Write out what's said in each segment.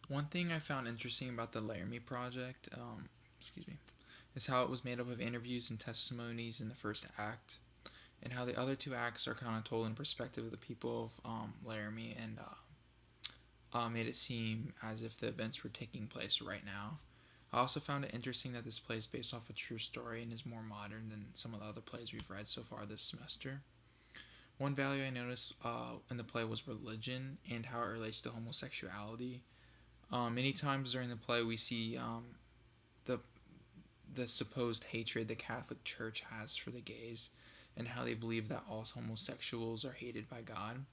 One thing I found interesting about the Laramie project, excuse me, is how it was made up of interviews and testimonies in the first act, and how the other two acts are kind of told in perspective of the people of Laramie, and made it seem as if the events were taking place right now. I also found it interesting that this play is based off a true story and is more modern than some of the other plays we've read so far this semester. One value I noticed in the play was religion and how it relates to homosexuality. Many times during the play, we see the the supposed hatred the Catholic Church has for the gays, and how they believe that all homosexuals are hated by God.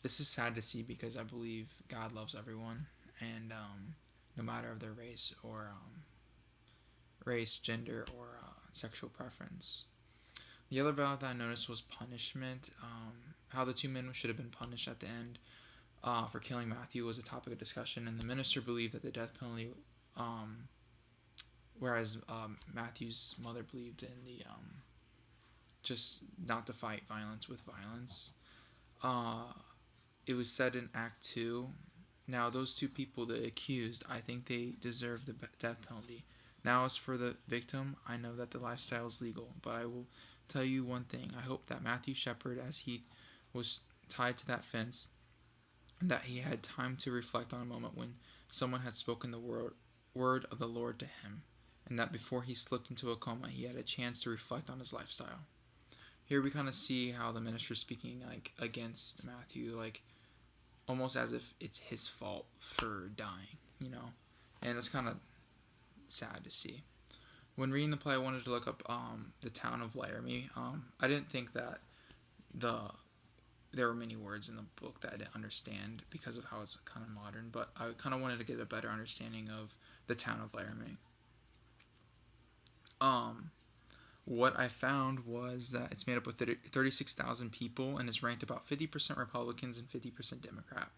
This is sad to see because I believe God loves everyone, and no matter of their race, gender, or sexual preference. The other value that I noticed was punishment. How the two men should have been punished at the end for killing Matthew was a topic of discussion, and the minister believed that the death penalty, um, whereas Matthew's mother believed in the just not to fight violence with violence. Uh, it was said in Act 2. Now, those two people, the accused, I think they deserve the death penalty. Now, as for the victim, I know that the lifestyle is legal, but I will tell you one thing. I hope that Matthew Shepard, as he was tied to that fence, that he had time to reflect on a moment when someone had spoken the word of the Lord to him, and that before he slipped into a coma, he had a chance to reflect on his lifestyle. Here we kind of see how the minister is speaking like against Matthew, like almost as if it's his fault for dying. And it's kind of sad to see. When reading the play, I wanted to look up the town of Laramie. I didn't think that the there were many words in the book that I didn't understand because of how it's kind of modern, but I kind of wanted to get a better understanding of the town of Laramie. Um, what I found was that it's made up of 36,000 people and is ranked about 50% Republicans and 50% Democrat.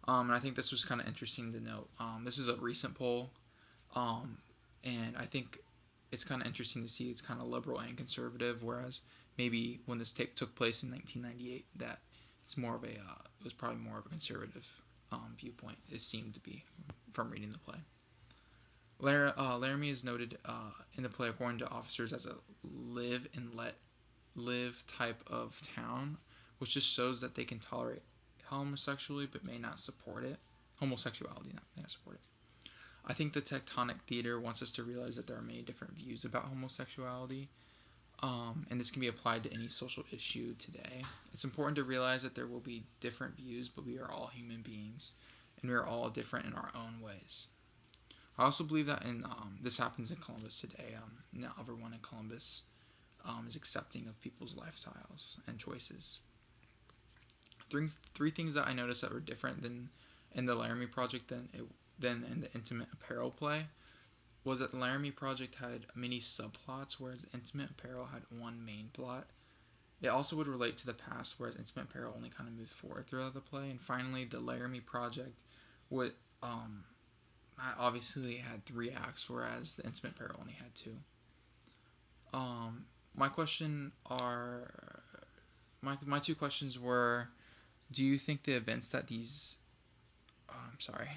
And I think this was kind of interesting to note. This is a recent poll, um, and I think it's kind of interesting to see it's kind of liberal and conservative, whereas maybe when this took place in 1998, that it was probably more of a conservative viewpoint. It seemed to be from reading the play. Laramie is noted in the play according to officers as a live and let live type of town, which just shows that they can tolerate homosexuality but may not support it. Homosexuality, not may not support it. I think the tectonic theater wants us to realize that there are many different views about homosexuality, and this can be applied to any social issue today. It's important to realize that there will be different views, but we are all human beings, and we are all different in our own ways. I also believe that this happens in Columbus today. Not everyone in Columbus is accepting of people's lifestyles and choices. Three things that I noticed that were different than in the Laramie Project than in the Intimate Apparel play was that the Laramie Project had many subplots, whereas Intimate Apparel had one main plot. It also would relate to the past, whereas Intimate Apparel only kind of moved forward throughout the play. And finally, the Laramie Project would obviously had three acts, whereas the Intimate Apparel only had two. My question are my two questions were: Do you think the events that these I'm sorry.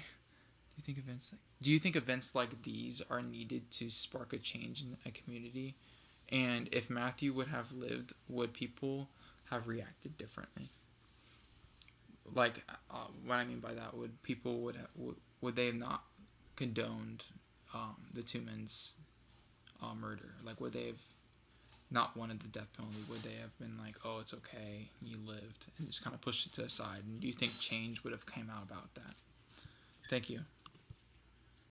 Do you think events like these are needed to spark a change in a community? And if Matthew would have lived, would people have reacted differently? Like, what I mean by that, would they have not condoned the two men's murder? Like, would they have not wanted the death penalty? Would they have been like, "Oh, it's okay, you lived," and just kind of pushed it to the side? And do you think change would have came out about that? Thank you.